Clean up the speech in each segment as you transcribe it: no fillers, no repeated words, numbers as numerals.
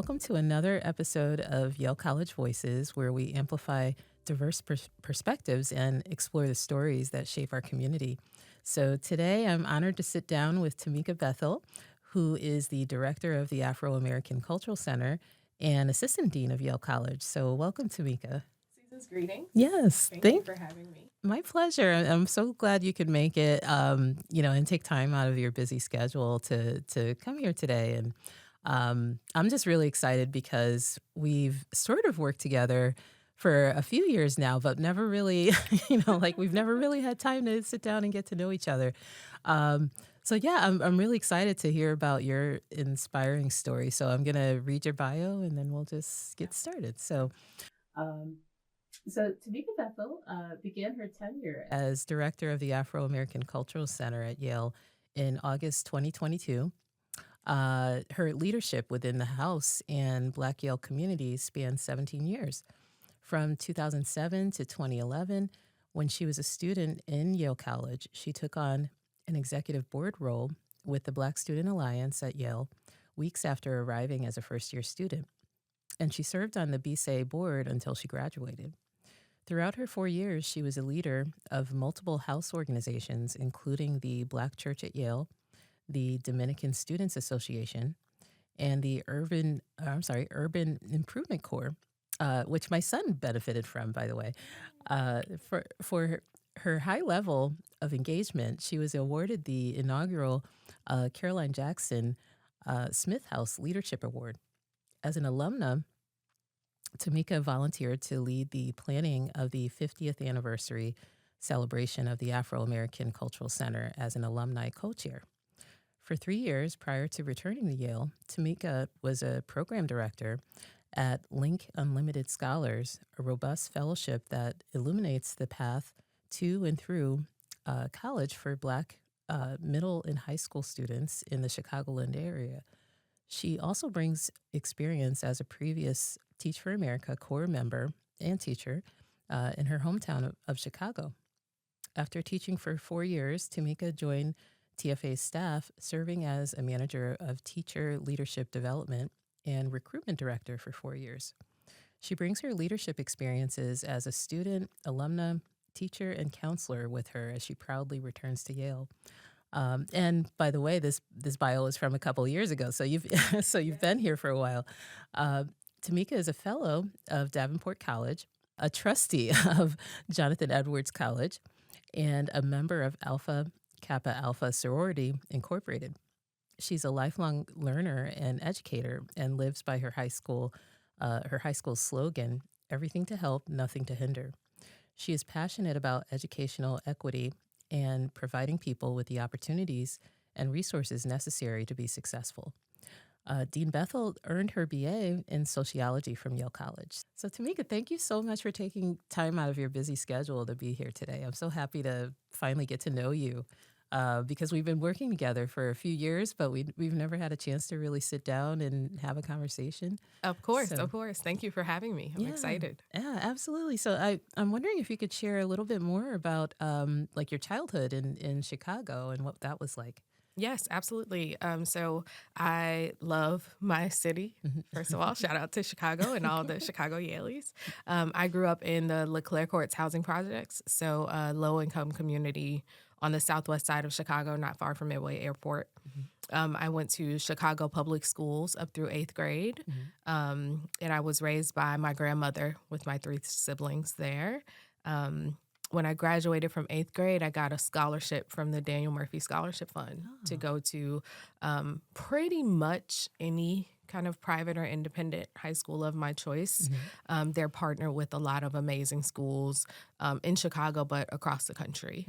welcome to another episode of Yale College Voices, where we amplify diverse perspectives and explore the stories that shape our community. So today I'm honored to sit down with Timeica Bethel, who is the director of the Afro-American Cultural Center and assistant dean of Yale College. So welcome, Timeica. Season's greetings. Yes, Thank you for having me. My pleasure. I'm so glad you could make it, and take time out of your busy schedule to come here today. And I'm just really excited because we've sort of worked together for a few years now, but never really, we've never really had time to sit down and get to know each other. I'm really excited to hear about your inspiring story. So I'm going to read your bio and then we'll just get started. So Timeica Bethel began her tenure as director of the Afro-American Cultural Center at Yale in August 2022. Her leadership within the House and Black Yale community spanned 17 years. From 2007 to 2011, when she was a student in Yale College, she took on an executive board role with the Black Student Alliance at Yale weeks after arriving as a first-year student. And she served on the BSA board until she graduated. Throughout her 4 years, she was a leader of multiple house organizations, including the Black Church at Yale, the Dominican Students Association, and the Urban Improvement Corps, which my son benefited from, by the way. For her high level of engagement, she was awarded the inaugural Caroline Jackson Smith House Leadership Award. As an alumna, Timeica volunteered to lead the planning of the 50th anniversary celebration of the Afro-American Cultural Center as an alumni co-chair. For 3 years prior to returning to Yale, Timeica was a program director at Link Unlimited Scholars, a robust fellowship that illuminates the path to and through college for Black middle and high school students in the Chicagoland area. She also brings experience as a previous Teach for America Corps member and teacher in her hometown of Chicago. After teaching for 4 years, Timeica joined TFA's staff, serving as a manager of teacher leadership development and recruitment director for 4 years. She brings her leadership experiences as a student, alumna, teacher, and counselor with her as she proudly returns to Yale. And by the way, this bio is from a couple of years ago, so you've been here for a while. Timeica is a fellow of Davenport College, a trustee of Jonathan Edwards College, and a member of Alpha Kappa Alpha Sorority Incorporated. She's a lifelong learner and educator and lives by her high school slogan, "Everything to help, nothing to hinder." She is passionate about educational equity and providing people with the opportunities and resources necessary to be successful. Dean Bethel earned her BA in sociology from Yale College. So Timeica, thank you so much for taking time out of your busy schedule to be here today. I'm so happy to finally get to know you because we've been working together for a few years, but we've never had a chance to really sit down and have a conversation. Of course. Thank you for having me. I'm excited. Yeah, absolutely. So I'm wondering if you could share a little bit more about your childhood in Chicago and what that was like. Yes, absolutely. So I love my city. First of all, shout out to Chicago and all the Chicago Yaleys. I grew up in the Leclerc Courts housing projects, so a low-income community on the southwest side of Chicago, not far from Midway Airport. I went to Chicago public schools up through 8th grade, and I was raised by my grandmother with my 3 siblings there. When I graduated from 8th grade, I got a scholarship from the Daniel Murphy Scholarship Fund to go to pretty much any kind of private or independent high school of my choice. They're partnered with a lot of amazing schools in Chicago, but across the country.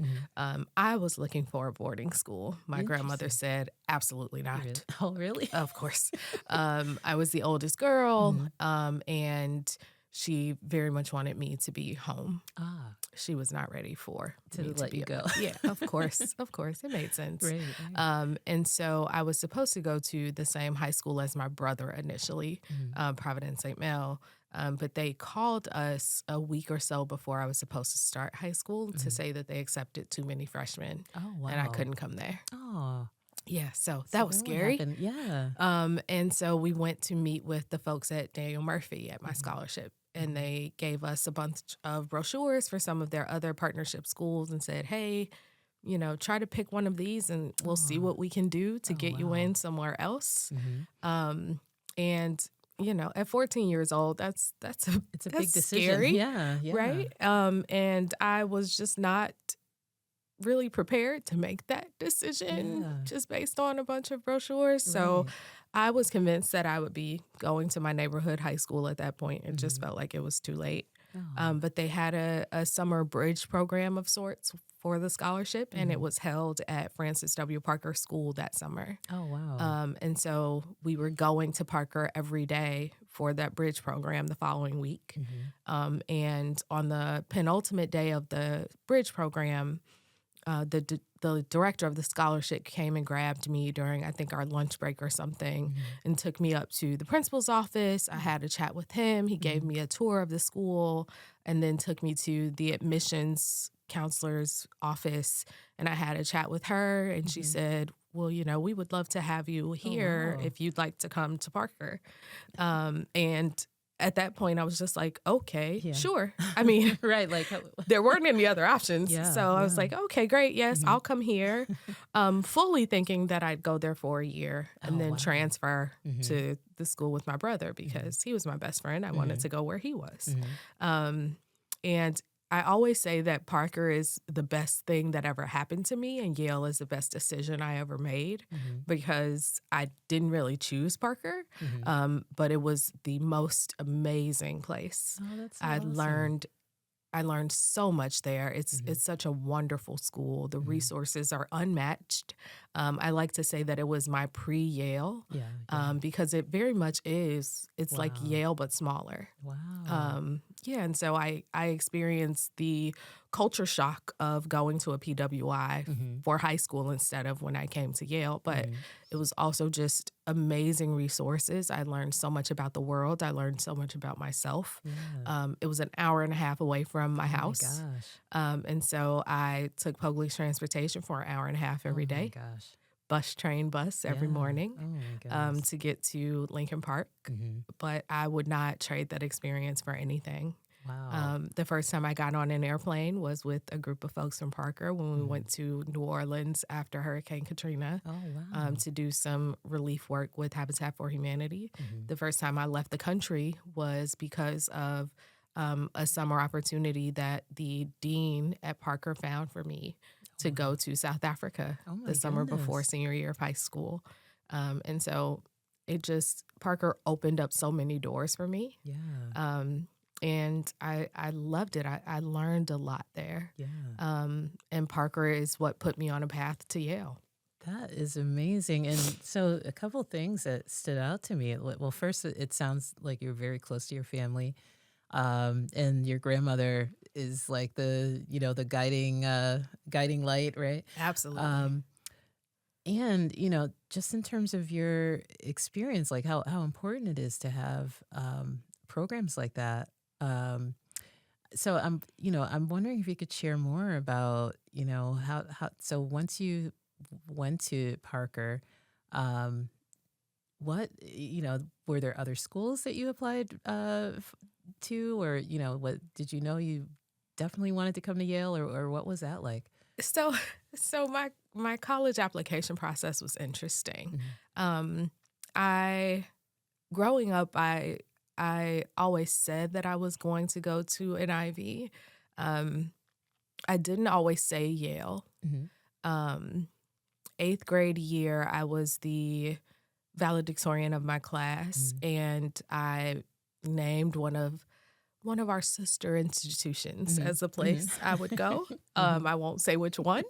I was looking for a boarding school. My grandmother said, absolutely not. Really? Oh, really? Of course. I was the oldest girl, and she very much wanted me to be home. She was not ready for me to let you go. Yeah, of course. It made sense. Right. And so I was supposed to go to the same high school as my brother initially, Providence St. Mel. But they called us a week or so before I was supposed to start high school to say that they accepted too many freshmen. Oh, wow. And I couldn't come there. Oh. Yeah, so So that was then what scary. happened? Yeah. And so we went to meet with the folks at Daniel Murphy at my Mhm. scholarship, and Mhm. they gave us a bunch of brochures for some of their other partnership schools and said, hey, try to pick one of these and we'll see Aw. what we can do to Oh, get you in wow. somewhere else. Mhm. Um, and at 14 years old, that's It's a that's big decision. scary, Yeah, yeah. right? And I was just not really prepared to make that decision Yeah. just based on a bunch of brochures. So Right. I was convinced that I would be going to my neighborhood high school at that point. It just Mhm. felt like it was too late. Oh. But they had a summer bridge program of sorts for the scholarship, and it Mhm. was held at Francis W. Parker School that summer. Oh, wow. And so we were going to Parker every day for that bridge program the following week. Mhm. And on the penultimate day of the bridge program, the director of the scholarship came and grabbed me during, I think, our lunch break or something, Mhm. and took me up to the principal's office. I Oh. had a chat with him. He gave Mhm. me a tour of the school, and then took me to the admissions counselor's office, and I had a chat with her, and she Mhm. said, well, we would love to have you Oh, here wow. if you'd like to come to Parker. And at that point, I was just like, okay, Yeah. sure. I mean, Right, like, how there weren't any other options. yeah, So I was yeah. like, okay, great. Yes, Mhm. I'll come here. Fully thinking that I'd go there for a year and Oh, then wow. transfer Mhm. to the school with my brother Mhm. because he was my best friend. I wanted Mhm. to go where he was. Mhm. Um, and I always say that Parker is the best thing that ever happened to me, and Yale is the best decision I ever made Mhm. because I didn't really choose Parker, Mhm. but it was the most amazing place. Oh, that's so I awesome. learned I learned so much there. Mhm. It's such a wonderful school. The Mhm. resources are unmatched. I like to say that it was my pre-Yale Yeah, yeah. because it very much is. It's like Wow. Yale but smaller. Wow. Yeah, and so I experienced the culture shock of going to a PWI Mhm. for high school instead of when I came to Yale, but Mhm. it was also just amazing resources. I learned so much about the world. I learned so much about myself. Yeah. It was an hour and a half away from my Oh my house. gosh. And so I took public transportation for an hour and a half Oh every my day, gosh. bus, train, bus every Yeah. morning Oh my goodness. to get to Lincoln Park. Mhm. But I would not trade that experience for anything. Wow. The first time I got on an airplane was with a group of folks from Parker when we Mhm. went to New Orleans after Hurricane Katrina Oh, wow. to do some relief work with Habitat for Humanity. Mhm. The first time I left the country was because of a summer opportunity that the dean at Parker found for me Oh, to go wow. to South Africa Oh the my summer before goodness. senior year of high school. And so Parker opened up so many doors for me. Yeah. Um, and I loved it. I learned a lot there. Yeah. And Parker is what put me on a path to Yale. That is amazing. And so, a couple things that stood out to me. Well, first, it sounds like you're very close to your family, and your grandmother is like the guiding light, right? Absolutely. Um, and just in terms of your experience, like how important it is to have programs like that. Um, so I'm wondering if you could share more about how so once you went to Parker, um, what were there other schools that you applied to, or what did you know you definitely wanted to come to Yale, or what was that like? So so my college application process was interesting. Mhm. Um, I growing up, I always said that I was going to go to an Ivy. Um, I didn't always say Yale. Mhm. Um, Eighth grade year, I was the valedictorian of my class, Mhm. and I named one of our sister institutions Mhm. as a Mhm. place I would go. Mhm. I won't say which one.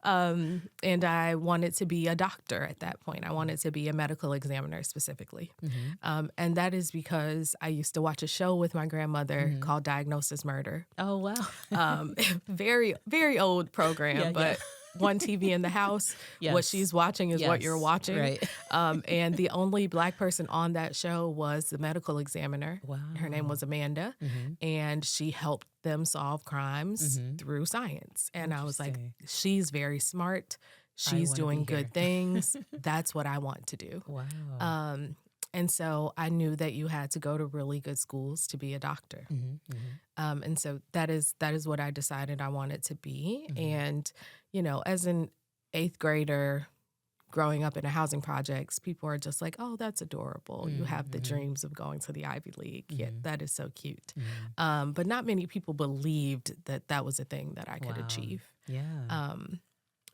And I wanted to be a doctor at that point. I wanted to be a medical examiner specifically. Mhm. And that is because I used to watch a show with my grandmother Mhm. called Diagnosis Murder. Oh, wow. Very, very old program, Yeah, yeah. but one TV in the house. What Yes. she's watching is what you're Yes. watching. Right. And the only Black person on that show was the medical examiner. Her name Wow. was Amanda, Mhm. and she helped them solve crimes Mhm. through science. And I was like, Interesting. she's very smart. I she's want to be doing here. good things. That's what I want to do. Wow. And so I knew that you had to go to really good schools to be a doctor. And so that is what I decided I wanted to be. And, as an eighth grader growing up in the housing projects, people are just like, oh, that's adorable. You have the dreams of going to the Ivy League. Yeah, that is so cute. But not many people believed that that was a thing that I could achieve. Yeah.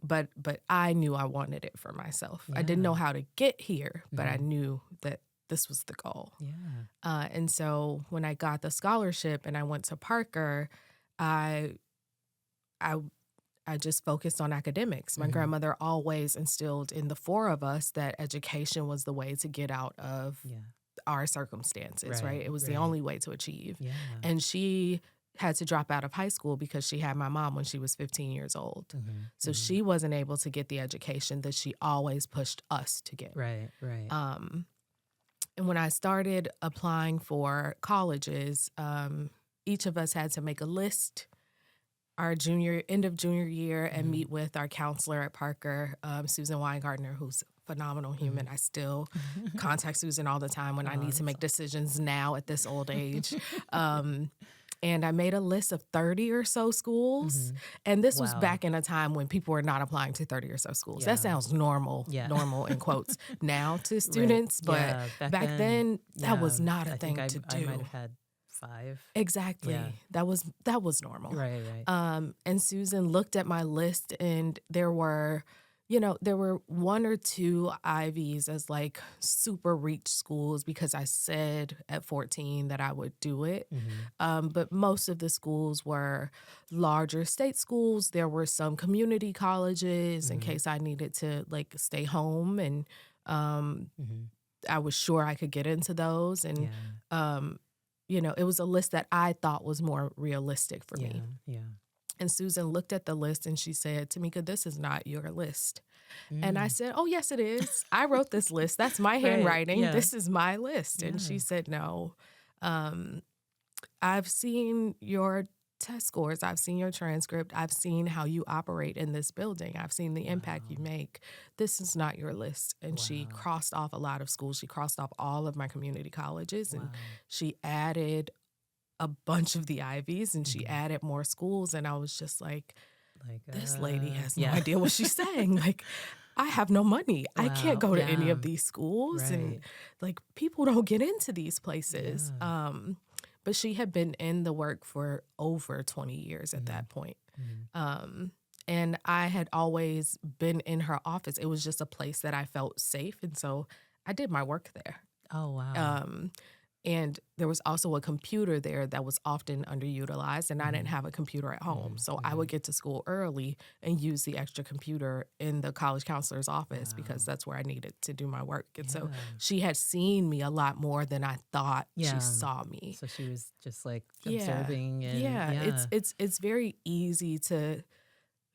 But I knew I wanted it for myself. I didn't know how to get here, but I knew that this was the goal. Yeah. And so when I got the scholarship and I went to Parker, I just focused on academics. My grandmother always instilled in the four of us that education was the way to get out of our circumstances, right? It was the only way to achieve. Yeah. And she had to drop out of high school because she had my mom when she was 15 years old. So she wasn't able to get the education that she always pushed us to get. Right. And when I started applying for colleges, each of us had to make a list our end of junior year and meet with our counselor at Parker, Susan Weingartner, who's a phenomenal human. I still contact Susan all the time when I need to make decisions now at this old age. And I made a list of 30 or so schools. And this was back in a time when people were not applying to 30 or so schools. That sounds normal, normal in quotes, now to students. But back then that was not a thing to do. I might have had 5. Exactly. Yeah. That was normal. Right. And Susan looked at my list, and there were 1 or 2 Ivies as like super reach schools because I said at 14 that I would do it. But most of the schools were larger state schools. There were some community colleges in case I needed to like stay home, and I was sure I could get into those. And it was a list that I thought was more realistic for me. Yeah. And Susan looked at the list and she said, Timeica, this is not your list. And I said, oh, yes, it is. I wrote this list. That's my handwriting. Yeah. This is my list. And she said, no, I've seen your test scores. I've seen your transcript. I've seen how you operate in this building. I've seen the impact you make. This is not your list. And she crossed off a lot of schools. She crossed off all of my community colleges, and she added a bunch of the Ivies, and she added more schools. And I was just like this lady has no idea what she's saying. Like, I have no money. I can't go to any of these schools. And like, people don't get into these places. But she had been in the work for over 20 years at that point. And I had always been in her office. It was just a place that I felt safe. And so I did my work there. Oh, wow. And there was also a computer there that was often underutilized, and I didn't have a computer at home. So I would get to school early and use the extra computer in the college counselor's office because that's where I needed to do my work. And so she had seen me a lot more than I thought she saw me. So she was just like observing. And, It's very easy to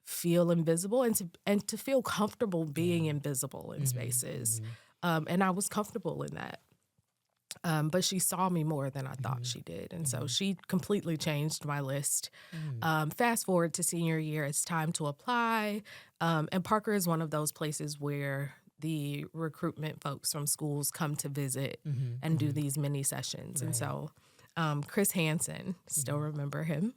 feel invisible and to feel comfortable being invisible in spaces. And I was comfortable in that. But she saw me more than I thought she did. And so she completely changed my list. Fast forward to senior year, it's time to apply. And Parker is one of those places where the recruitment folks from schools come to visit and do these mini sessions. And so Chris Hansen, still remember him,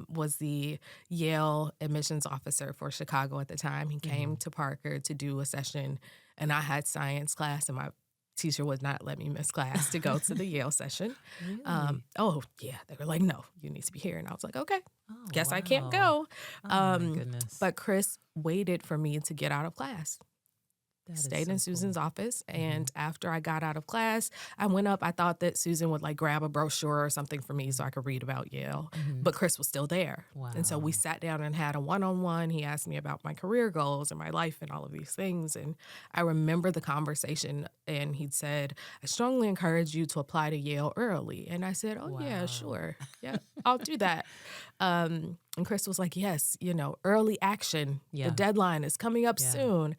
was the Yale admissions officer for Chicago at the time. He came to Parker to do a session, and I had science class, and my teacher would not let me miss class to go to the Yale session. Really? They were like, no, you need to be here. And I was like, okay, guess I can't go. Oh, my goodness. But Chris waited for me to get out of class. Stayed in Susan's office, and after I got out of class, I went up. I thought that Susan would like grab a brochure or something for me so I could read about Yale, but Chris was still there. And so we sat down and had a one-on-one. He asked me about my career goals and my life and all of these things, and I remember the conversation, and he'd said, I strongly encourage you to apply to Yale early. And I said, yeah, sure. Yeah, I'll do that. And Chris was like, yes, early action. The deadline is coming up soon.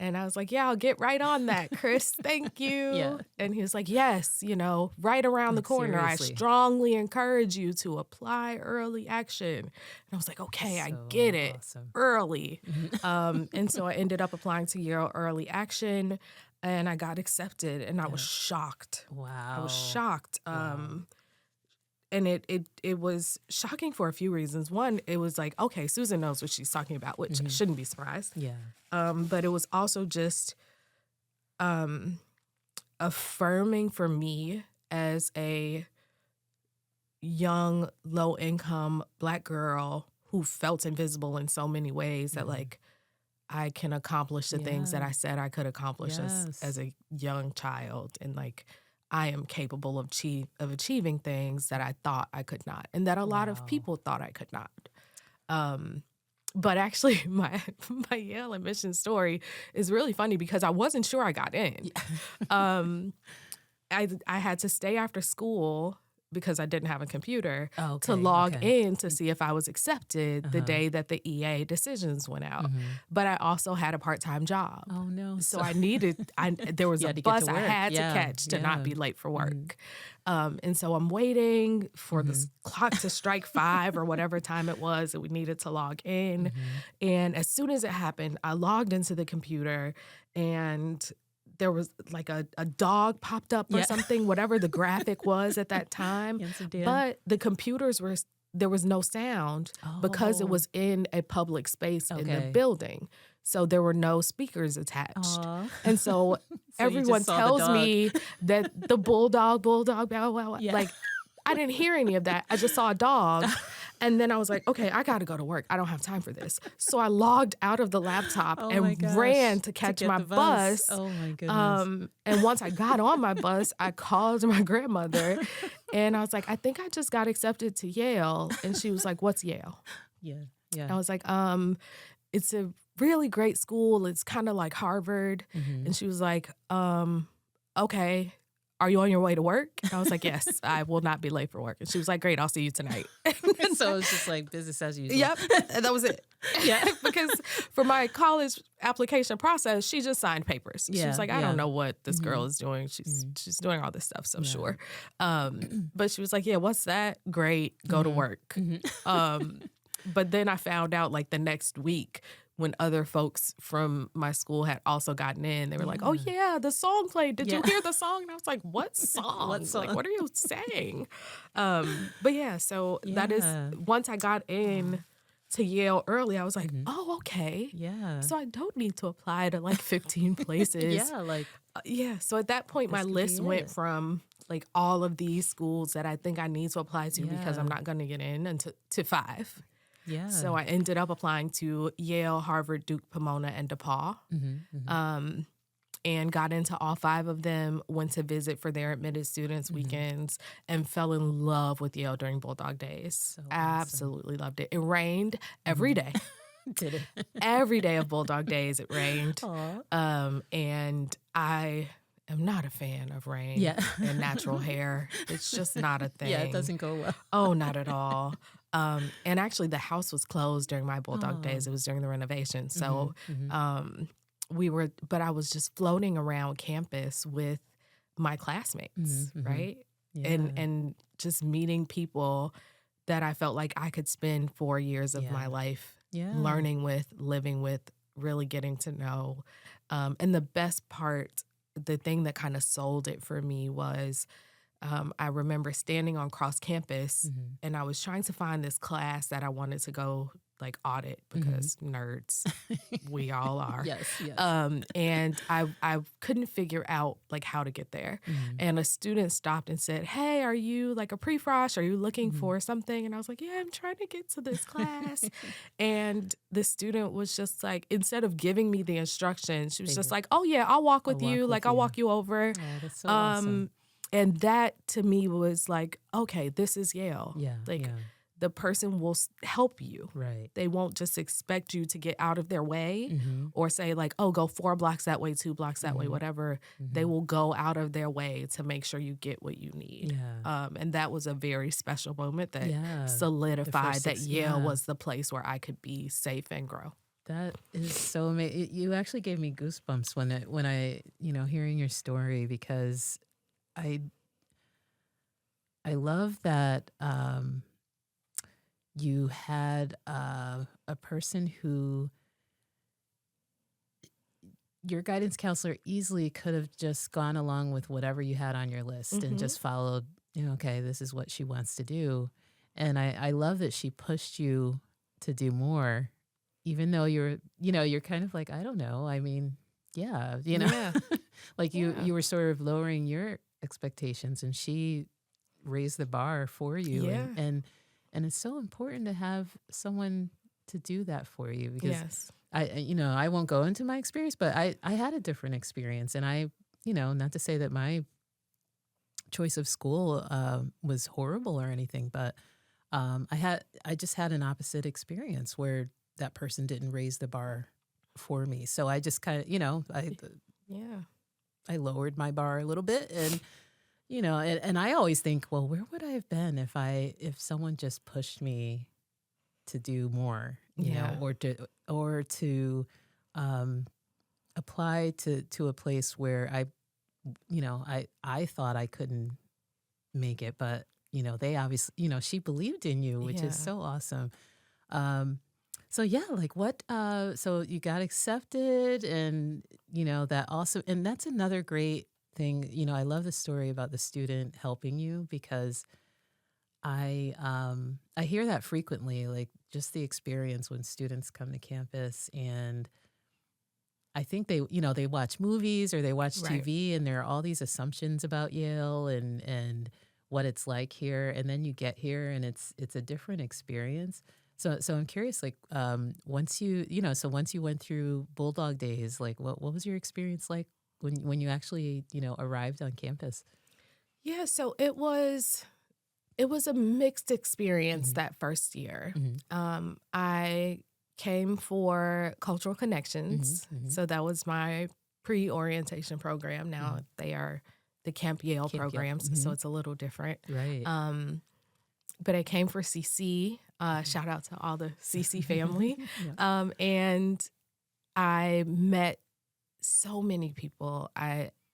And I was like, yeah, I'll get right on that, Chris. Thank you. Yeah. And he was like, yes, right around the corner. I Seriously. strongly encourage you to apply early action. And I was like, okay, I get it. Awesome. Early. And so I ended up applying to Yale Early Action, and I got accepted, and I was shocked. Wow. I was shocked. Wow. And it was shocking for a few reasons. One, it was like, okay, Susan knows what she's talking about, which I shouldn't be surprised. Yeah. But it was also just affirming for me as a young, low-income Black girl who felt invisible in so many ways that, like, I can accomplish the things that I said I could accomplish as a young child. And, like, I am capable of achieving things that I thought I could not, and that a lot of people thought I could not. But actually, my Yale admission story is really funny because I wasn't sure I got in. I had to stay after school because I didn't have a computer to log in to see if I was accepted the day that the EA decisions went out. But I also had a part-time job. Oh, no. So there was a bus I had to catch to not be late for work. And so I'm waiting for the clock to strike 5 or whatever time it was that we needed to log in. And as soon as it happened, I logged into the computer, and there was like a dog popped up or something, whatever the graphic was at that time. But the computers there was no sound because it was in a public space in the building. So there were no speakers attached. And so everyone tells me that the bulldog, like, I didn't hear any of that. I just saw a dog. And then I was like, okay, I got to go to work. I don't have time for this. So I logged out of the laptop and ran to catch my bus. Oh, my goodness. And once I got on my bus, I called my grandmother, and I was like, I think I just got accepted to Yale. And she was like, what's Yale? Yeah. And I was like, it's a really great school. It's kind of like Harvard. And she was like, okay. Are you on your way to work? And I was like, yes, I will not be late for work. And she was like, great, I'll see you tonight. So it's just like business as usual. Yep, and that was it. Yeah. Because for my college application process, she just signed papers. She was like, I don't know what this girl is doing. She's doing all this stuff, so sure. But she was like, yeah, what's that? Great, go to work. But then I found out like the next week, when other folks from my school had also gotten in, they were like, oh, yeah, the song played. Did you hear the song? And I was like, what song? What song? Like, what are you saying? But yeah, so that is, once I got in to Yale early, I was like, oh, okay. Yeah. So I don't need to apply to like 15 places. So at that point, my list went from like all of these schools that I think I need to apply to because I'm not going to get in to 5. Yeah. So I ended up applying to Yale, Harvard, Duke, Pomona, and DePaul, and got into all 5 of them, went to visit for their admitted students weekends, and fell in love with Yale during Bulldog Days. So Absolutely loved it. It rained every day. Did it? Every day of Bulldog Days, it rained. And I am not a fan of rain and natural hair. It's just not a thing. Yeah, it doesn't go well. Oh, not at all. And actually, the house was closed during my Bulldog Days. It was during the renovation. So but I was just floating around campus with my classmates, right? Yeah. And just meeting people that I felt like I could spend 4 years of my life learning with, living with, really getting to know. And the best part, the thing that kind of sold it for me was I remember standing on cross campus and I was trying to find this class that I wanted to go like audit because nerds, we all are. Yes. And I couldn't figure out like how to get there. And a student stopped and said, hey, are you like a pre-frosh? Are you looking for something? And I was like, yeah, I'm trying to get to this class. And the student was just like, instead of giving me the instructions, she was just like, oh yeah, I'll walk with you. I'll walk you over. Oh, that's so awesome. And that to me was like, okay, this is Yale. Yeah. The person will help you. Right. They won't just expect you to get out of their way or say like, oh, go 4 blocks that way, 2 blocks that way, whatever. They will go out of their way to make sure you get what you need. And that was a very special moment that solidified that Yale was the place where I could be safe and grow. That is so amazing. You actually gave me goosebumps when I, hearing your story, because I I love that you had a person who your guidance counselor easily could have just gone along with whatever you had on your list and Mhm. just followed, okay, this is what she wants to do. And I love that she pushed you to do more, even though you're kind of like, I don't know. I mean, yeah, Yeah. like Yeah. you were sort of lowering your expectations, and she raised the bar for you. Yeah. And it's so important to have someone to do that for you, because Yes. I won't go into my experience, but I had a different experience, and not to say that my choice of school was horrible or anything, but I just had an opposite experience where that person didn't raise the bar for me. So I just kind of, Yeah. I lowered my bar a little bit, and I always think, well, where would I have been if someone just pushed me to do more, Yeah. or to um, apply to a place where I thought I couldn't make it, but they obviously, she believed in you, which is Yeah. so awesome. Um, so yeah, like so you got accepted, and that also, and that's another great thing. I love the story about the student helping you, because I hear that frequently, like just the experience when students come to campus, and I think they watch movies or they watch Right. TV, and there are all these assumptions about Yale and what it's like here, and then you get here and it's a different experience. So I'm curious, like once once you went through Bulldog days, like what was your experience like when you actually arrived on campus? Yeah. So it was a mixed experience Hmm. that first year. Hmm. I came for cultural Hmm. connections, Hmm. so that was my pre-orientation program. Now Hmm. they are the Camp Yale Camp Yale. programs, Hmm. so it's a little different. Right. Um, but I came for CC. Shout out to all the CC family. Yeah. And I met so many people.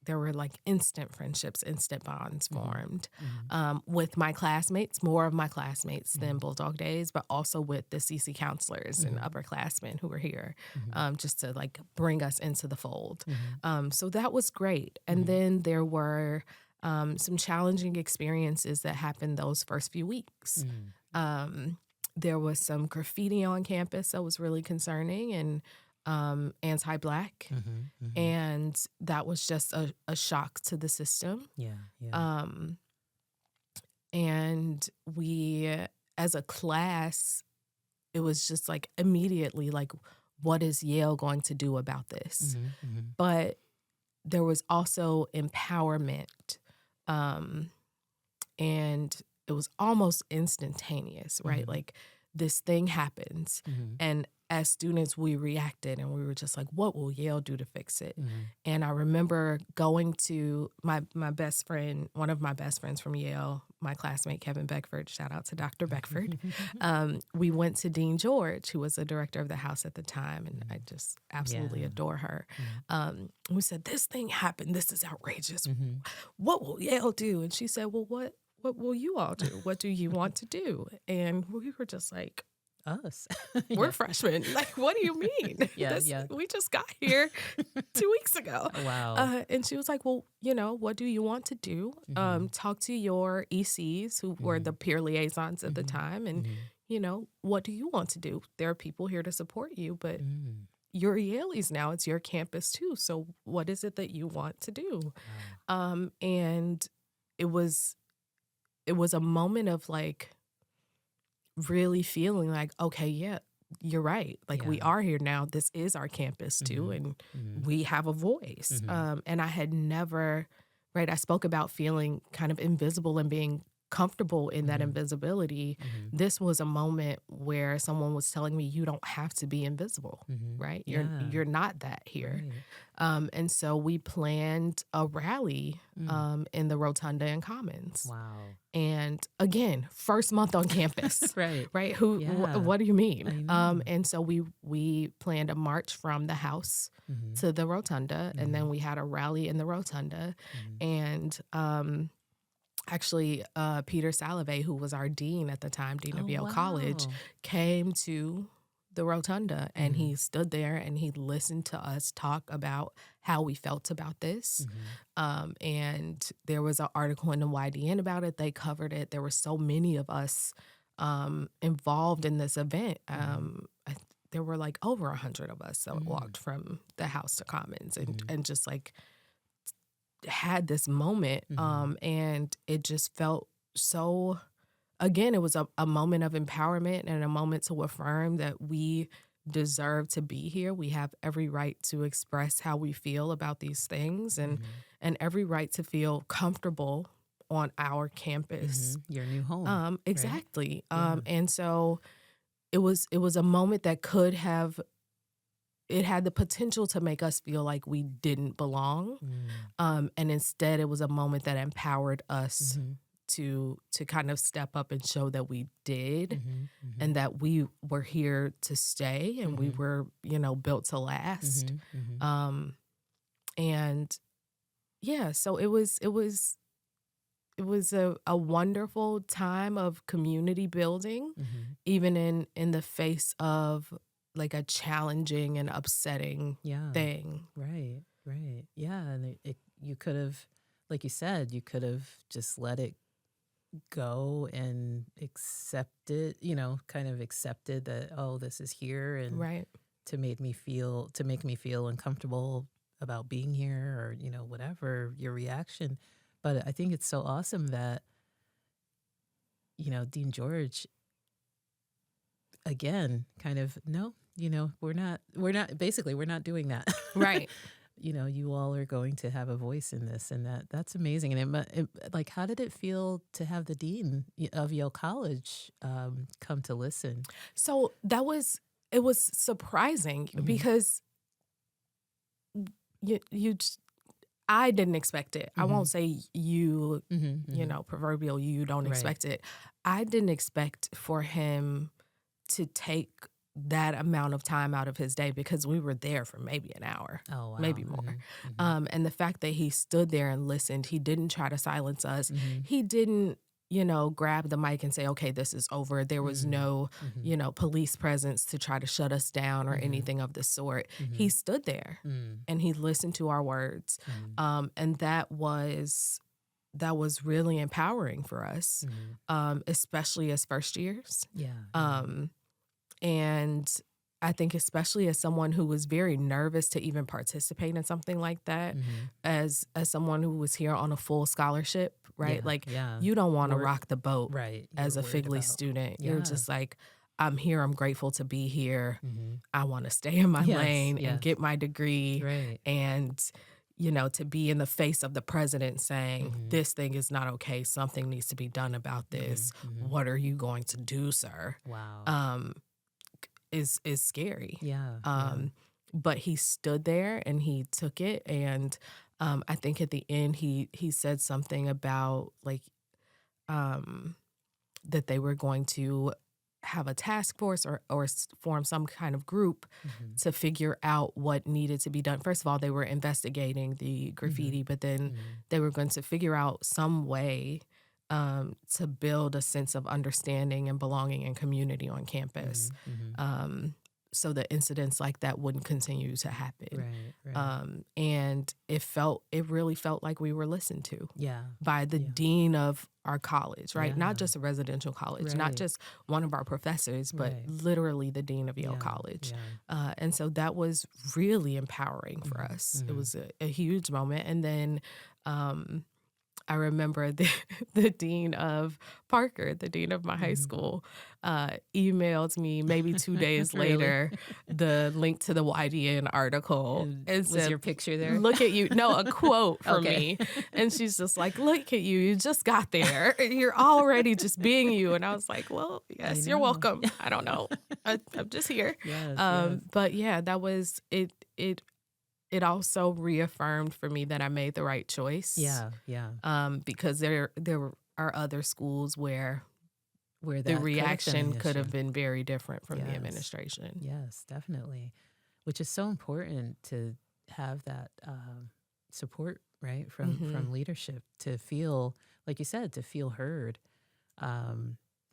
There were like instant friendships, instant bonds Hmm. formed Hmm. with my classmates, more of my classmates than Hmm. Bulldog Days, but also with the CC counselors and Hmm. upperclassmen who were here, Hmm. just to like bring us into the fold. Hmm. So that was great. And Hmm. then there were some challenging experiences that happened those first few weeks. Hmm. Um, there was some graffiti on campus that was really concerning and anti-Black. Hmm. Hmm. And that was just a shock to the system. Yeah. Yeah. Um, and we, as a class, it was just like immediately like, what is Yale going to do about this? Hmm. Hmm. But there was also empowerment. Um, and it was almost instantaneous, right? Hmm. Like this thing happens. Hmm. And as students, we reacted and we were just like, what will Yale do to fix it? Hmm. And I remember going to my best friend, one of my best friends from Yale, my classmate, Kevin Beckford, shout out to Dr. Beckford. We went to Dean George, who was the director of the house at the time, and I just absolutely Yeah. adore her. Hmm. We said, this thing happened. This is outrageous. Hmm. What will Yale do? And she said, well, what will you all do? What do you want to do? And we were just like, Us. we're Yeah. freshmen. Like, what do you mean? Yeah. Yeah. We just got here 2 weeks ago. Wow. And she was like, well, what do you want to do? Hmm. Talk to your ECs who were the Hmm. peer liaisons at the Hmm. time. And, what do you want to do? There are people here to support you, but Hmm. you're Yaleys now. It's your campus too. So what is it that you want to do? Wow. And it was a moment of like really feeling like, okay, yeah, you're right. Like we Yeah. are here now. This is our campus too, Hmm. and Hmm. we have a voice. Hmm. And I had never, right? I spoke about feeling kind of invisible and being comfortable in that Mhm. invisibility, Mhm. this was a moment where someone was telling me, you don't have to be invisible, Mhm. right? Yeah. You're not that here. Right. And so we planned a rally Mm. in the Rotunda and Commons. Wow. And again, first month on campus, Right. right? Yeah. What do you mean? I know. And so we planned a march from the house Mhm. to the Rotunda, and then Mhm. we had a rally in the Rotunda. Mhm. And actually, Peter Salovey, who was our dean at the time, dean of Oh, Yale College, wow. came to the Rotunda, and he Mhm. stood there and he listened to us talk about how we felt about this. Mhm. And there was an article in the YDN about it. They covered it. There were so many of us involved in this event. Mhm. There were like over 100 of us that Mm. walked from the House to Commons Mhm. and just like had this moment. Mhm. And it just felt so, again, it was a moment of empowerment and a moment to affirm that we deserve to be here. We have every right to express how we feel about these things, Mhm. and every right to feel comfortable on our campus. Mhm. Your new home, right? Exactly. Yeah. And so it was a moment that could have, it had the potential to make us feel like we didn't belong. Mm. And instead it was a moment that empowered us Mhm. to kind of step up and show that we did, Mhm. Mhm. and that we were here to stay, and we Mhm. were, built to last. Mhm. Mhm. Um, and yeah, so it was a wonderful time of community building, Mhm. even in the face of like a challenging and upsetting Yeah. thing. Right. Right. Yeah. And you could have, like you said, you could have just let it go and accept it, kind of accepted that, oh, this is here, and Right. to make me feel uncomfortable about being here, or, whatever your reaction. But I think it's so awesome that, Dean George, again, kind of, no, we're not doing that. Right. You all are going to have a voice in this, and that's amazing. And like, how did it feel to have the dean of Yale College come to listen? So it was surprising Hmm. because you I didn't expect it. I Hmm. won't say you, Hmm. Hmm. proverbial you don't Right. expect it. I didn't expect for him to take that amount of time out of his day, because we were there for maybe an hour, Oh, wow. maybe more. Hmm. Hmm. And the fact that he stood there and listened, he didn't try to silence us. Hmm. He didn't, grab the mic and say, okay, this is over. There was Hmm. no, Hmm. police presence to try to shut us down or Hmm. anything of the sort. He Hmm. stood there Hmm. and he listened to our words. Hmm. And that was really empowering for us, Hmm. especially as first years. Yeah. Yeah. Um, and I think especially as someone who was very nervous to even participate in something like that, Hmm. as someone who was here on a full scholarship, right? Yeah. Like, Yeah. you don't want to We're rock the boat right. as You're a worried Figley about. student. You're Yeah. just like, I'm here, I'm grateful to be here. Hmm. I want to stay in my Yes. lane and Yes. get my degree, Right. and to be in the face of the president saying, Hmm. this thing is not okay, something needs to be done about Hmm. this. Hmm. What are you going to do, sir? Wow. Um, is scary. Yeah. Yeah. Um, but he stood there and he took it, and I think at the end he said something about like um, that they were going to have a task force or form some kind of group Hmm. to figure out what needed to be done. First of all, they were investigating the Hmm. graffiti, but then Hmm. they were going to figure out some way to build a sense of understanding and belonging and community on campus, Hmm. Hmm. um, so that incidents like that wouldn't continue to happen. Right. Right. And it really felt like we were listened to Yeah. by the Yeah. dean of our college, right? Not Yeah. just a residential college, not Right. just one of our professors, but Right. literally the dean of Yale Yeah. College. Yeah. And so that was really empowering for Hmm. us. It Hmm. was a huge moment. And then I remember the dean of Parker, the dean of my high Mhm. school, emailed me maybe 2 days Really? later the link to the YDN article And and was said, your picture there? "Look at you." No, a quote from Okay. me. And she's just like, "Look at you. You just got there. You're already just being you." And I was like, "Well, I yes, you're know. welcome. I don't know. I'm just here." Yes, yes. But yeah, that was it. It also reaffirmed for me that I made the right choice, Yeah, yeah. because are other schools where Where the that could have been an reaction could issue. have been very different from the Yes. administration. Yes, definitely. Which is so important to have that support, right, Mhm. from leadership to feel, like you said, to feel heard.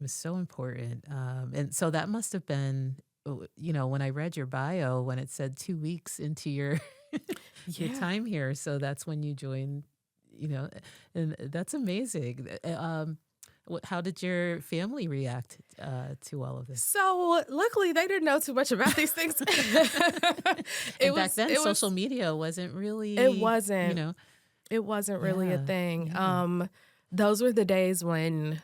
Was so important. And so that must have been, when I read your bio, when it said 2 weeks into your your Yeah. time here, so that's when you joined. And that's amazing. How did your family react to all of this? So luckily they didn't know too much about these things. And back then, It social was media wasn't it really, wasn't it wasn't really a yeah, thing. yeah, Those were the days when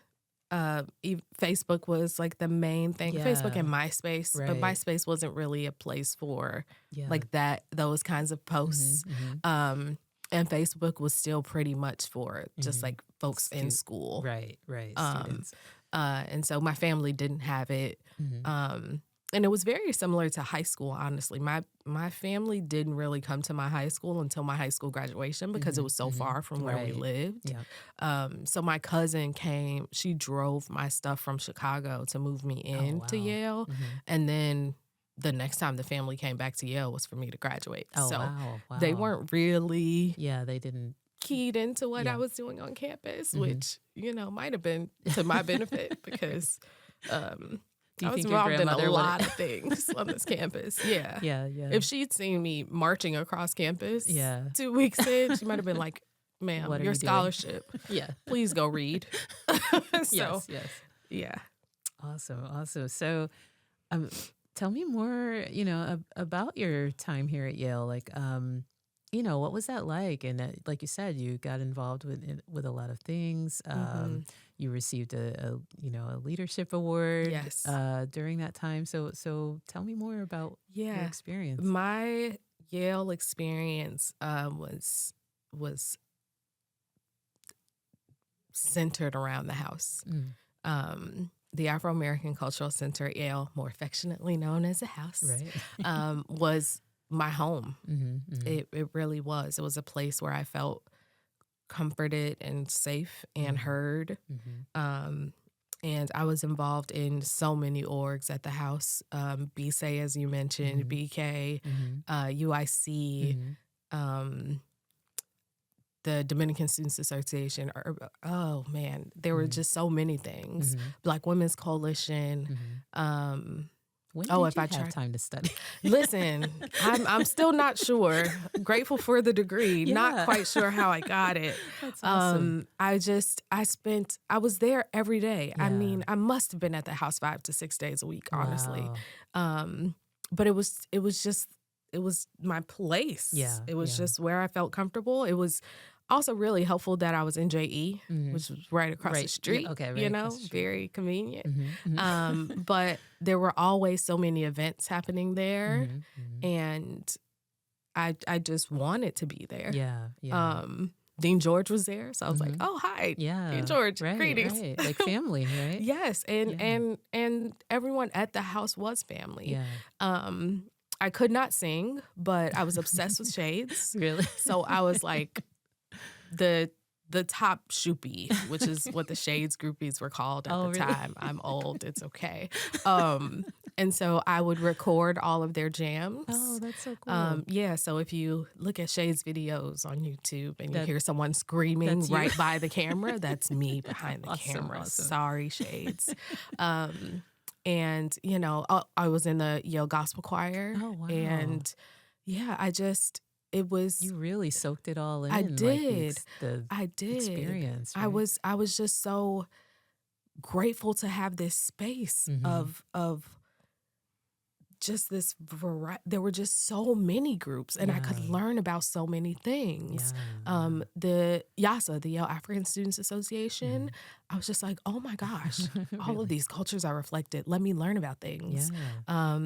Facebook was like the main thing. Facebook yeah, and MySpace, but right, MySpace wasn't really a place for yeah, like those kinds of hmm posts. hmm Um, and Facebook was still pretty much for just hmm like folks in school. right, right, Um, students. and so my family didn't have it. Hmm Um, and it was very similar to high school, honestly. My family didn't really come to my high school until my high school graduation because it was so far from where we Right, lived. yeah. So my cousin came, she drove my stuff from Chicago to move me Oh into wow. Yale. hmm And then the next time the family came back to Yale was for me to graduate. Oh So wow, they wow. weren't really Yeah, they didn't. keyed into what I Yeah. was doing on campus, hmm which, might have been to my benefit because um, Do I you was think your involved in a grandmother would? lot of things on this campus. Yeah. Yeah, yeah, If she'd seen me marching across campus yeah. 2 weeks in, she might have been like, "Ma'am, What are your you doing? scholarship, Yeah. please go read." So, Yes, yes. yeah. Awesome, awesome. So, um, tell me more, about your time here at Yale. Like, what was that like? And like you said, you got involved with a lot of things. hmm You received a leadership award Yes. during that time. So tell me more about your Yeah. experience. My Yale experience was centered around the house. Mm, The Afro American Cultural Center at Yale, more affectionately known as a house, right. was my home. hmm It really was. It was a place where I felt comforted and safe and hmm heard. hmm Um, and I was involved in so many orgs at the house. BSA, as you mentioned, hmm BK, hmm UIC, hmm um, the Dominican Students Association. Oh man, there were hmm just so many things. hmm Black Women's Coalition. hmm Um, When oh, did if you I have try, time to study? listen, I'm still not sure. Grateful for the degree, not Yeah. quite sure how I got it. That's awesome. I was there every day. I Yeah. mean, I must have been at the house 5 to 6 days a week, honestly. Wow. But it was my place. Yeah, It was yeah. just where I felt comfortable. It was also really helpful that I was in JE, Mhm. which was right across the Right. Yeah, street, okay, right across the street. very convenient. Mhm, mhm. But there were always so many events happening there, Mhm, mhm. and I just wanted to be there. Yeah, yeah. Um, Dean George was there, so I was like, Mhm. "Oh, hi, Dean Yeah. George, Right, greetings." right. Like family, right? Yes, and Yeah, and and everyone at the house was family. yeah. Um, I could not sing, but I was obsessed with shades. Really? So I was like the the top shoopy, which is what the shades groupies were called at Oh, the really? time. I'm old, it's okay. Um, and so I would record all of their Oh, jams. that's so cool. Yeah, so if you look at Shades videos on YouTube and you That hear someone screaming that's you? right by the camera, that's me behind the Awesome, camera. awesome. Sorry, Shades. Um, and I was in the Yale Gospel Choir, Oh, wow. and yeah, it was You really soaked it all I in, like did. the I did. experience, right? I was just so grateful to have this space Mhm. of just this variety. There were just so many groups, and I could learn about so many things. The YASA, the Yale African Students Association, I was just like, oh my gosh, all Really? of these cultures are reflected. Let me learn about things. Yeah.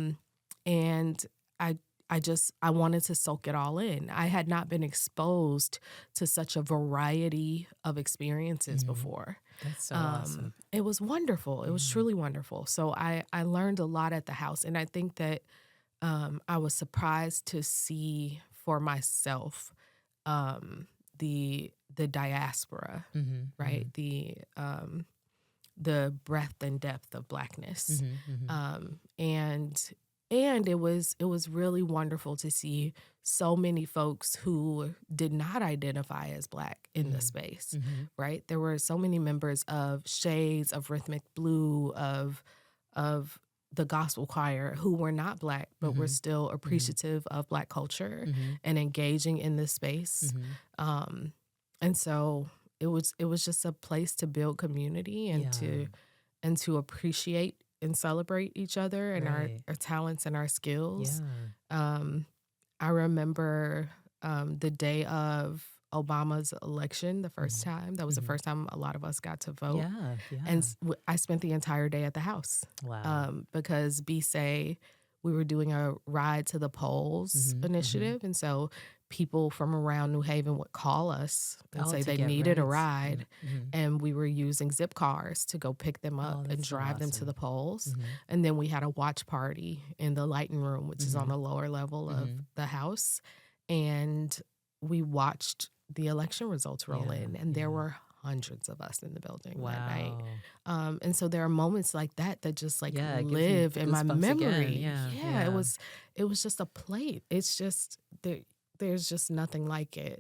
And I wanted to soak it all in. I had not been exposed to such a variety of experiences before. That's so awesome. It was wonderful. It was truly wonderful. So I learned a lot at the house, and I think that I was surprised to see for myself the diaspora, right? The breadth and depth of Blackness, and it was really wonderful to see so many folks who did not identify as Black in the space, right? There were so many members of Shades, of Rhythmic Blue, of the gospel choir who were not Black, but were still appreciative of Black culture and engaging in this space. And so it was just a place to build community and to appreciate and celebrate each other and our talents and our skills. I remember the day of Obama's election, the first time. That was the first time a lot of us got to vote. And I spent the entire day at the house. Wow. Because BSay, we were doing a Ride to the Polls initiative. And so people from around New Haven would call us and say they needed a ride. And we were using zip cars to go pick them up and drive them to the polls. And then we had a watch party in the lighting room, which is on the lower level of the house. And we watched the election results roll in, and there were hundreds of us in the building that night. And so there are moments like that that just live in my memory. It was just a plate. It's just there's just nothing like it.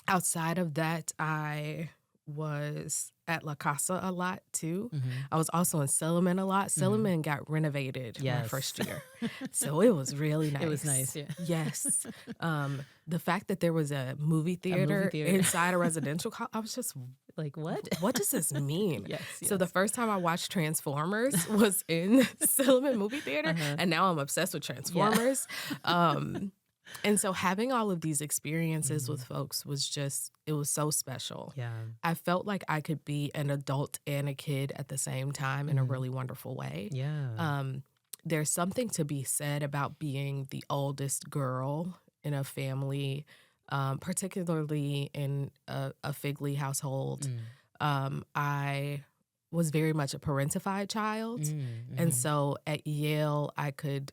Outside of that, I was at La Casa a lot too. I was also in Silliman a lot. Silliman got renovated my first year. So it was really nice. It was nice, yeah. Yes. The fact that there was a movie theater inside a residential I was just like, what? What does this mean? Yes. So the first time I watched Transformers was in Silliman movie theater, and now I'm obsessed with Transformers. And so having all of these experiences with folks was it was so special. I felt like I could be an adult and a kid at the same time in a really wonderful way. There's something to be said about being the oldest girl in a family, particularly in a Figley household. I was very much a parentified child. And so at Yale, I could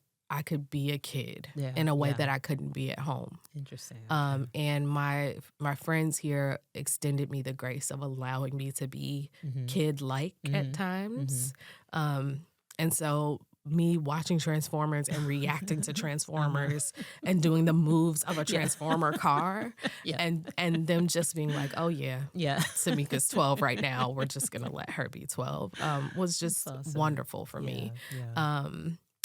be a kid in a way that I couldn't be at home. Interesting. And my friends here extended me the grace of allowing me to be kid-like at times. And so me watching Transformers and reacting to Transformers and doing the moves of a Transformer car and them just being like, oh yeah, Tamika's 12 right now. We're just going to let her be 12 was just wonderful for me.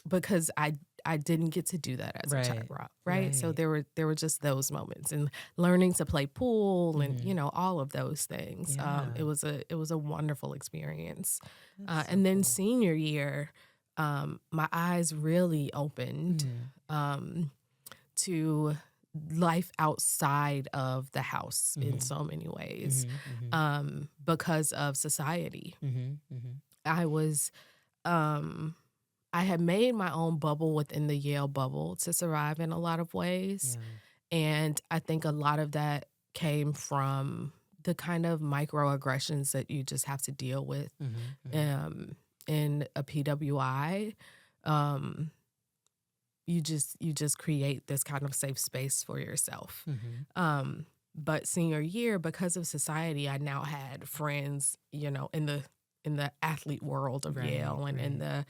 Because I didn't get to do that as a child, right? So there were just those moments, and learning to play pool and all of those things. It was a wonderful experience. And then senior year, my eyes really opened to life outside of the house in so many ways because of society. I was I had made my own bubble within the Yale bubble to survive in a lot of ways. And I think a lot of that came from the kind of microaggressions that you just have to deal with in a PWI. You just create this kind of safe space for yourself. But senior year, because of society, I now had friends, in the athlete world of Yale and in the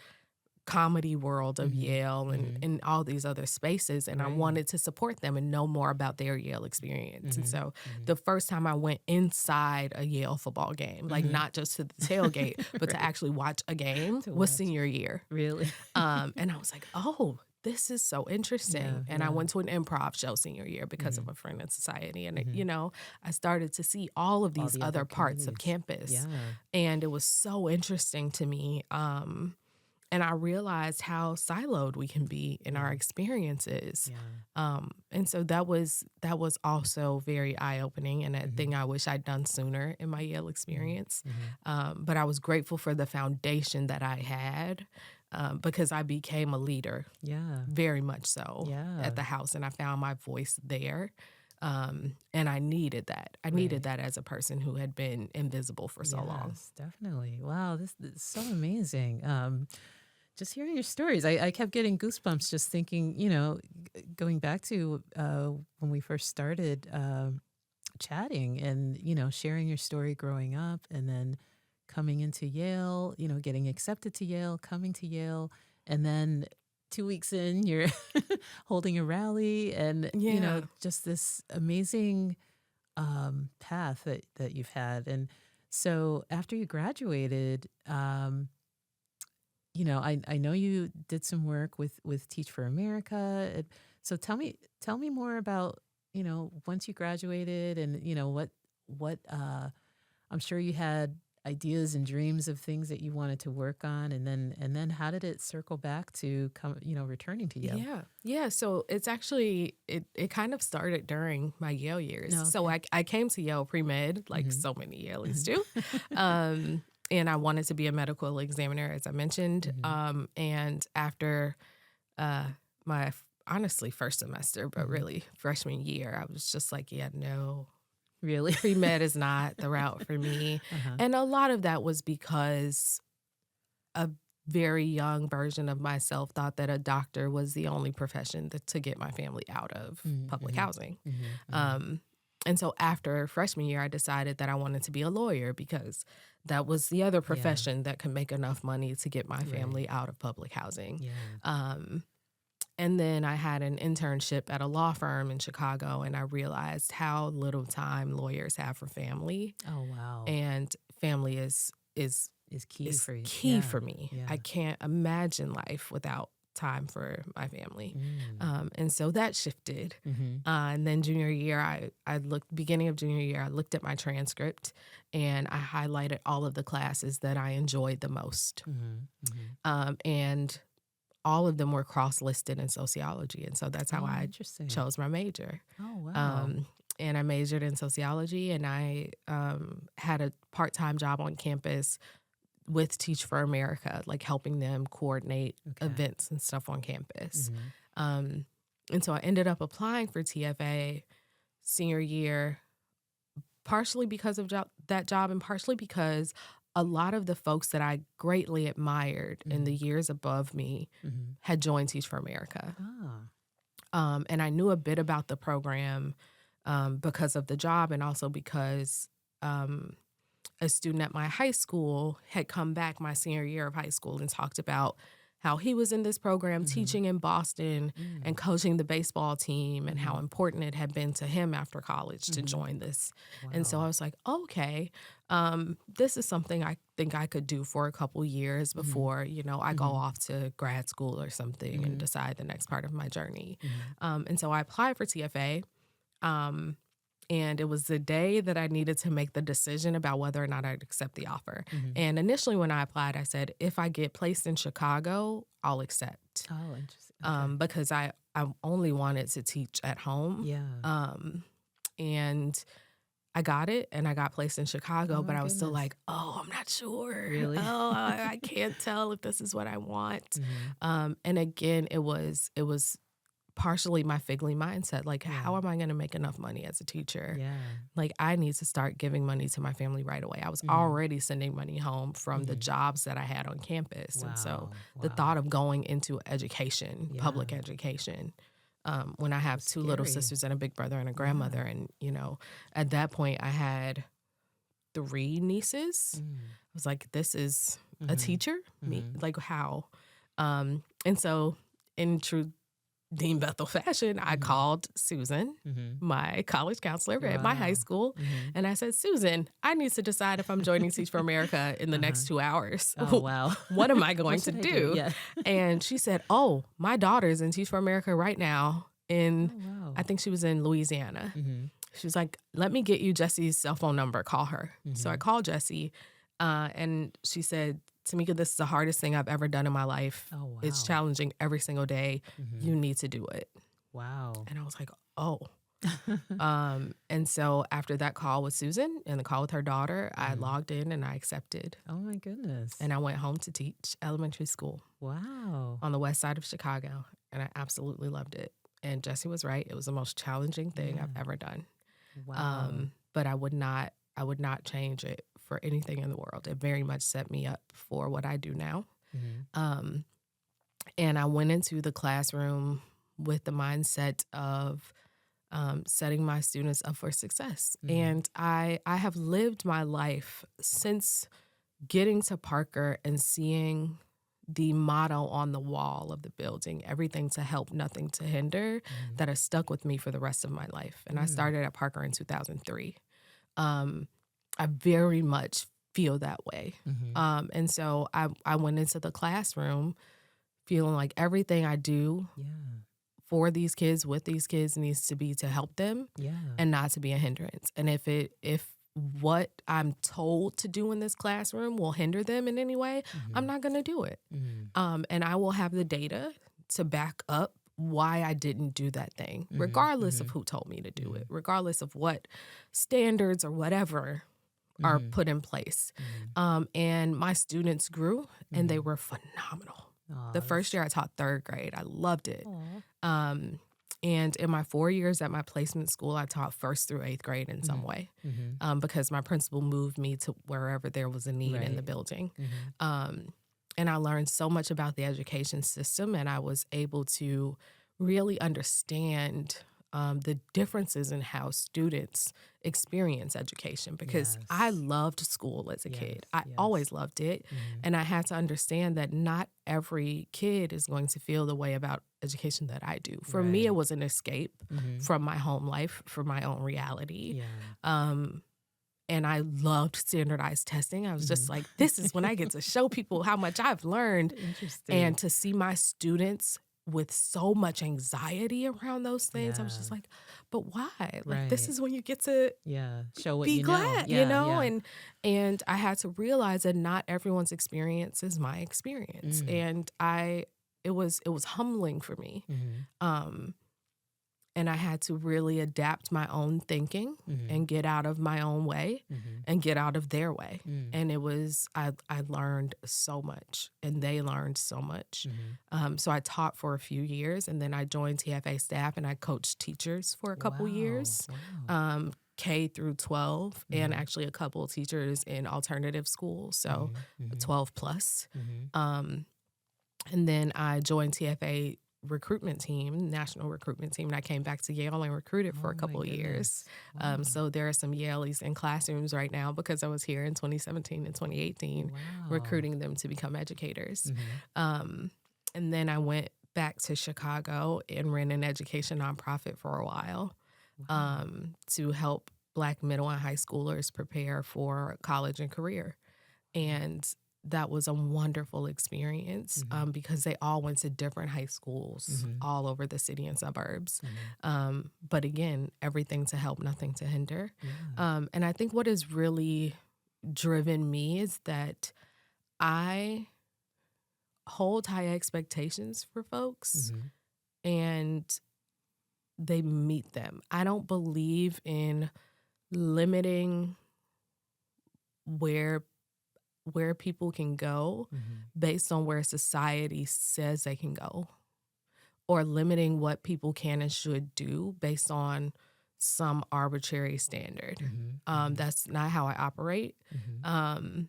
comedy world of Yale and all these other spaces. And I wanted to support them and know more about their Yale experience. And so the first time I went inside a Yale football game, like not just to the tailgate, but to actually watch a game was senior year. Really? And I was like, oh, this is so interesting. And I went to an improv show senior year because of a friend in society. And, I started to see all of these other parts of campus. And it was so interesting to me. And I realized how siloed we can be in our experiences. Yeah. And so that was also very eye-opening, and a thing I wish I'd done sooner in my Yale experience. But I was grateful for the foundation that I had, because I became a leader, Yeah. very much so, Yeah. at the house, and I found my voice there. And I needed that. I needed that as a person who had been invisible for so long. Yes, definitely. Wow, this is so amazing. Just hearing your stories, I kept getting goosebumps just thinking, going back to when we first started chatting and, sharing your story growing up and then coming into Yale, getting accepted to Yale, coming to Yale, and then 2 weeks in, you're holding a rally and, Yeah. just this amazing path that you've had. And so after you graduated, I know you did some work with Teach for America. So tell me more about, once you graduated and, what I'm sure you had ideas and dreams of things that you wanted to work on. And then how did it circle back to returning to Yale? Yeah. Yeah. So it's actually, it kind of started during my Yale years. Oh, So okay. I came to Yale pre-med, like so many Yaleys do. And I wanted to be a medical examiner, as I mentioned. And after my, honestly, first semester, but really freshman year, I was just like, yeah, no, Really? pre-med is not the route for me. And a lot of that was because a very young version of myself thought that a doctor was the only profession to get my family out of public housing. And so after freshman year, I decided that I wanted to be a lawyer because that was the other profession that could make enough money to get my family out of public housing. Yeah. And then I had an internship at a law firm in Chicago, and I realized how little time lawyers have for family. Oh, wow. And family is Key for you. key for me. Yeah. I can't imagine life without time for my family. And so that shifted. And then junior year, beginning of junior year, I looked at my transcript and I highlighted all of the classes that I enjoyed the most. And all of them were cross-listed in sociology. And so that's how I chose my major. Oh, wow. And I majored in sociology, and I had a part-time job on campus with Teach for America, like helping them coordinate events and stuff on campus. And so I ended up applying for TFA senior year, partially because of that job and partially because a lot of the folks that I greatly admired in the years above me had joined Teach for America. And I knew a bit about the program because of the job, and also because a student at my high school had come back my senior year of high school and talked about how he was in this program teaching in Boston and coaching the baseball team and how important it had been to him after college to join this. Wow. And so I was like, okay, this is something I think I could do for a couple years before, I go off to grad school or something and decide the next part of my journey. And so I applied for TFA. And it was the day that I needed to make the decision about whether or not I'd accept the offer. And initially when I applied, I said, if I get placed in Chicago, I'll accept. Oh, interesting. Okay. Because I only wanted to teach at home. Yeah. And I got it, and I got placed in Chicago, Oh, but my I was still goodness. like, oh, I'm not sure. Really? Oh, I can't tell if this is what I want. And again, it was partially my figly mindset. Like, how am I going to make enough money as a teacher? Yeah. Like, I need to start giving money to my family right away. I was already sending money home from the jobs that I had on campus. And so the thought of going into education, public education, when I have two little sisters and a big brother and a grandmother. And, at that point I had 3 nieces. I was like, this is a teacher? Me? Like, how? And so in true Dean Bethel fashion, I called Susan, my college counselor at my high school, and I said, Susan, I need to decide if I'm joining Teach for America in the next 2 hours. Oh, wow. What am I going to should I do? Yeah. And she said, oh, my daughter's in Teach for America right now in, wow. I think she was in Louisiana. She was like, let me get you Jesse's cell phone number. Call her. So I called Jessie, and she said, Timeica, this is the hardest thing I've ever done in my life. Oh, wow. It's challenging every single day. You need to do it. Wow. And I was like, oh. And so after that call with Susan and the call with her daughter, I logged in and I accepted. Oh, my goodness. And I went home to teach elementary school. Wow. On the west side of Chicago. And I absolutely loved it. And Jesse was right. It was the most challenging thing I've ever done. Wow. But I would not change it for anything in the world. It very much set me up for what I do now. And I went into the classroom with the mindset of setting my students up for success. And I have lived my life since getting to Parker and seeing the motto on the wall of the building, everything to help, nothing to hinder, that has stuck with me for the rest of my life. And I started at Parker in 2003. I very much feel that way. And so I went into the classroom feeling like everything I do for these kids, with these kids, needs to be to help them and not to be a hindrance. And if what I'm told to do in this classroom will hinder them in any way, I'm not going to do it. And I will have the data to back up why I didn't do that thing, regardless of who told me to do it, regardless of what standards or whatever are put in place. And my students grew, and they were phenomenal. The first year I taught third grade. I loved it. And in my 4 years at my placement school, I taught first through eighth grade in some way because my principal moved me to wherever there was a need in the building. And I learned so much about the education system, and I was able to really understand the differences in how students experience education, because I loved school as a kid. I always loved it. And I had to understand that not every kid is going to feel the way about education that I do. For me, it was an escape from my home life, from my own reality. And I loved standardized testing. I was just like, this is when I get to show people how much I've learned. And to see my students with so much anxiety around those things, I was just like, but why? Like, this is when you get to show what be you glad, know. you know? And I had to realize that not everyone's experience is my experience. And it was humbling for me. And I had to really adapt my own thinking and get out of my own way and get out of their way. And it was, I learned so much, and they learned so much. So I taught for a few years, and then I joined TFA staff, and I coached teachers for a couple years, K through 12, and actually a couple of teachers in alternative schools, so 12 plus. And then I joined TFA national recruitment team, and I came back to Yale and recruited for a couple of years. So there are some Yaleys in classrooms right now because I was here in 2017 and 2018 recruiting them to become educators. And then I went back to Chicago and ran an education nonprofit for a while to help Black middle and high schoolers prepare for college and career. And that was a wonderful experience because they all went to different high schools all over the city and suburbs. But again, everything to help, nothing to hinder. And I think what has really driven me is that I hold high expectations for folks and they meet them. I don't believe in limiting where people can go based on where society says they can go, or limiting what people can and should do based on some arbitrary standard. That's not how I operate. And,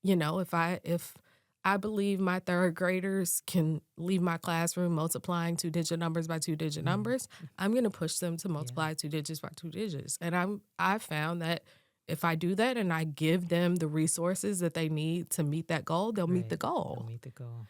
you know, if I believe my third graders can leave my classroom multiplying 2-digit numbers by 2-digit numbers, I'm going to push them to multiply 2 digits by 2 digits. And I've found that if I do that and I give them the resources that they need to meet that goal, they'll meet the goal. They'll meet the goal.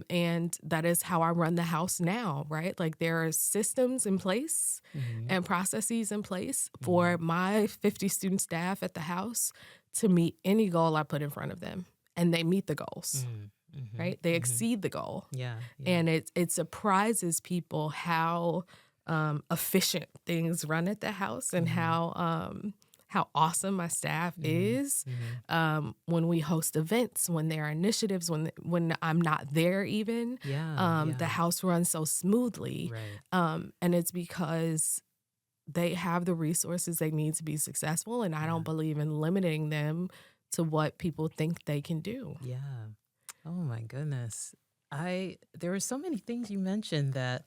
And that is how I run the house now, right? Like, there are systems in place and processes in place for my 50 student staff at the house to meet any goal I put in front of them. And they meet the goals, right? They exceed the goal. And it surprises people how efficient things run at the house and how how awesome my staff is. When we host events, when there are initiatives, when I'm not there even, the house runs so smoothly. And it's because they have the resources they need to be successful, and I don't believe in limiting them to what people think they can do. Yeah. Oh my goodness. There were so many things you mentioned that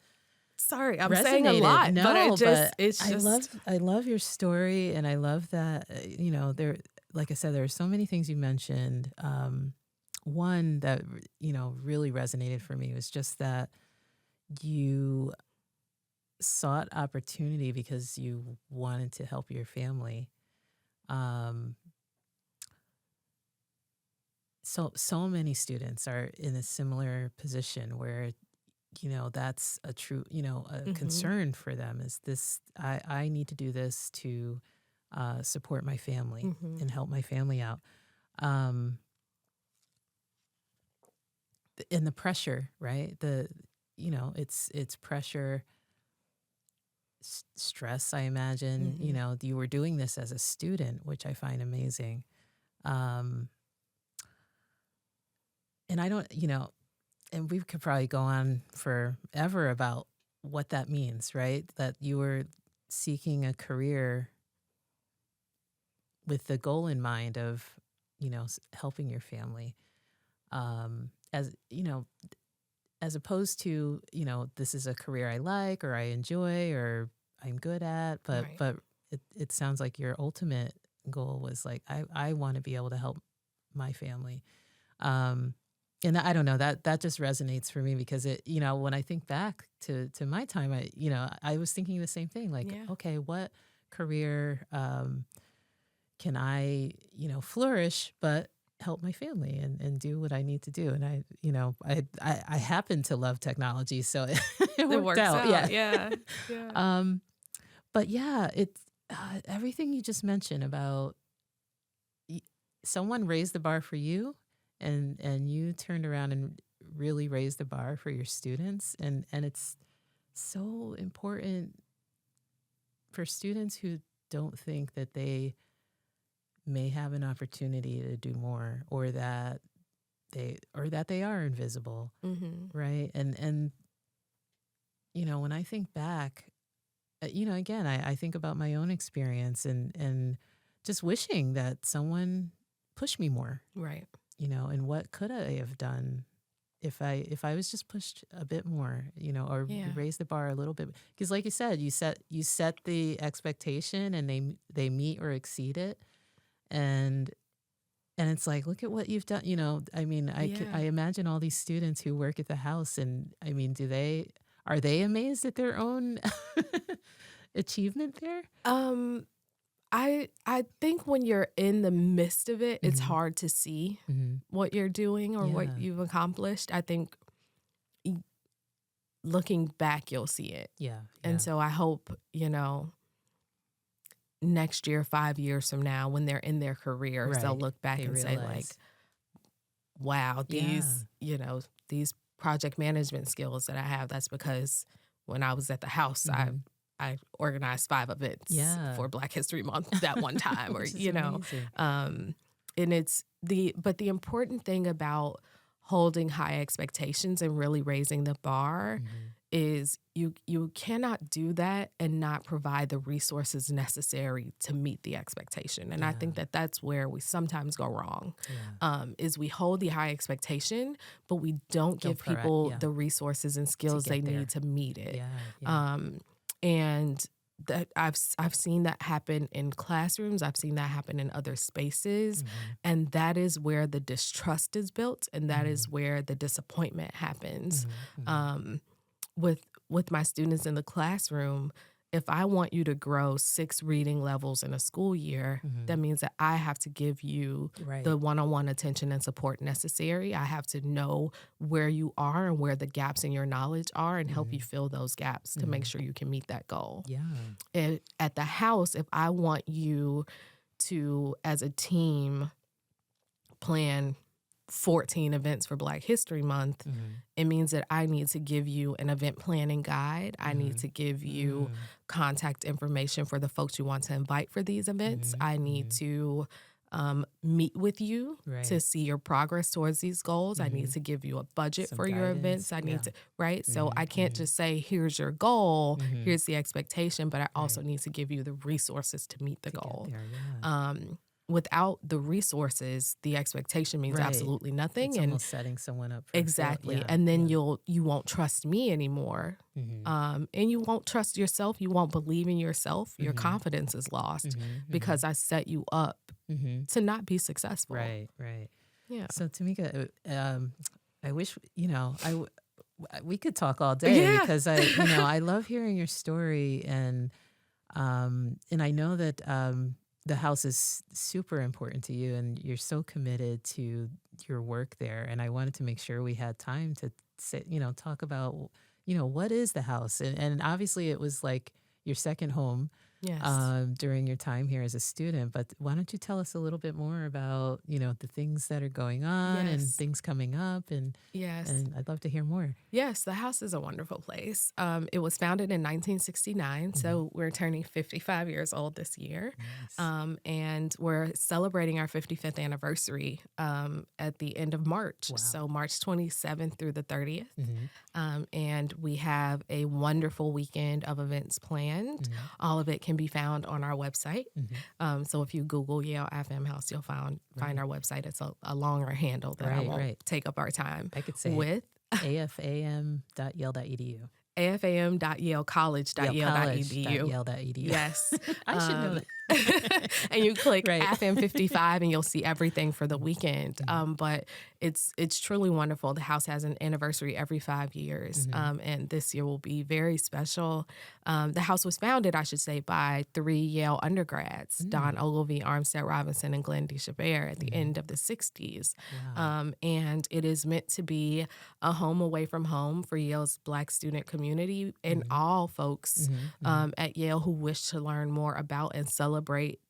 Sorry, I'm resonated. saying a lot, No, but it's just I love your story, and I love that like I said, there are so many things you mentioned. One that really resonated for me was just that you sought opportunity because you wanted to help your family. So many students are in a similar position where that's a true concern for them is this. I need to do this to support my family and help my family out. And the pressure, right? It's pressure, stress, I imagine. You were doing this as a student, which I find amazing. And I don't, and we could probably go on forever about what that means, right? That you were seeking a career with the goal in mind of, helping your family. As opposed to, this is a career I like or I enjoy or I'm good at, but it sounds like your ultimate goal was like, I want to be able to help my family. And I don't know, that just resonates for me because when I think back to my time, I was thinking the same thing, like, okay, what career can I, flourish, but help my family and do what I need to do. And I happen to love technology, so it worked out. Yeah. But yeah, it's everything you just mentioned about someone raised the bar for you, and you turned around and really raised the bar for your students, and it's so important for students who don't think that they may have an opportunity to do more, or that they are invisible, right? And when I think back, again, I think about my own experience and just wishing that someone pushed me more, right. And what could I have done if I was just pushed a bit more, or raise the bar a little bit. Because like you said, you set the expectation and they meet or exceed it. And it's like, look at what you've done. I imagine all these students who work at the house, and I mean, are they amazed at their own achievement there? I think when you're in the midst of it, it's hard to see what you're doing or what you've accomplished. I think looking back, you'll see it. Yeah. And so I hope, next year, 5 years from now, when they're in their careers, they'll look back and say like, wow, these project management skills that I have, that's because when I was at the house, I organized 5 events for Black History Month that one time, or, and it's but the important thing about holding high expectations and really raising the bar is you cannot do that and not provide the resources necessary to meet the expectation. And I think that's where we sometimes go wrong, is we hold the high expectation, but we don't give people the resources and skills they need to meet it. And that I've seen that happen in classrooms. I've seen that happen in other spaces. And that is where the distrust is built, and that is where the disappointment happens. With my students in the classroom, if I want you to grow 6 reading levels in a school year, that means that I have to give you the one-on-one attention and support necessary. I have to know where you are and where the gaps in your knowledge are and help you fill those gaps to make sure you can meet that goal. And at the house, if I want you to, as a team, plan 14 events for Black History Month, it means that I need to give you an event planning guide. I need to give you contact information for the folks you want to invite for these events. I need to meet with you to see your progress towards these goals. I need to give you a budget Some for your guidance. events. I need to, right? So I can't just say, here's your goal, here's the expectation, but I also need to give you the resources to meet the goal. Get there, Without the resources, the expectation means absolutely nothing. It's almost setting someone up for exactly. And then you won't trust me anymore. And you won't trust yourself. You won't believe in yourself. Your confidence is lost because I set you up to not be successful. Right. Yeah. So Timeica, I wish, we could talk all day because I love hearing your story, and I know that the house is super important to you, and you're so committed to your work there. And I wanted to make sure we had time to sit, talk about, what is the house? And obviously it was like your second home during your time here as a student. But why don't you tell us a little bit more about, the things that are going on and things coming up? And I'd love to hear more. Yes, the house is a wonderful place. It was founded in 1969, so we're turning 55 years old this year. Nice. And we're celebrating our 55th anniversary at the end of March. Wow. So March 27th through the 30th. And we have a wonderful weekend of events planned. All of it can be found on our website. So if you Google Yale AfAm House, you'll find our website. It's a longer handle that I won't take up our time. I could say with afam.yale.edu. afam.yalecollege.yale.edu. Yes. I should know that. And you click AfAm 55 and you'll see everything for the weekend. But it's truly wonderful. The house has an anniversary every 5 years. And this year will be very special. The house was founded, I should say, by 3 Yale undergrads, Don Ogilvy, Armstead Robinson, and Glenn D. Chabert at the end of the 60s. Wow. And it is meant to be a home away from home for Yale's Black student community and all folks at Yale who wish to learn more about and celebrate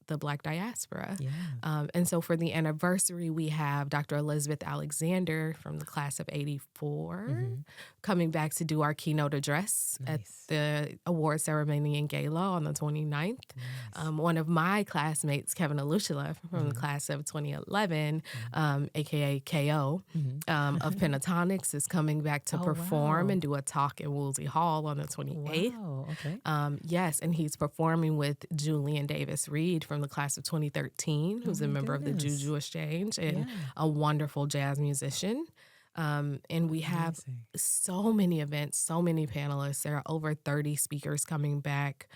the Black diaspora. And so for the anniversary, we have Dr. Elizabeth Alexander from the class of 84 coming back to do our keynote address at the award ceremony in Gala on the 29th. One of my classmates, Kevin Alushila from the class of 2011, aka KO, of Pentatonics, is coming back to perform and do a talk in Woolsey Hall on the 28th. Wow, okay. Yes, and he's performing with Julian Davis Reed from the class of 2013, who's a member of the Juju Exchange and a wonderful jazz musician. And we have so many events, so many panelists. There are over 30 speakers coming back.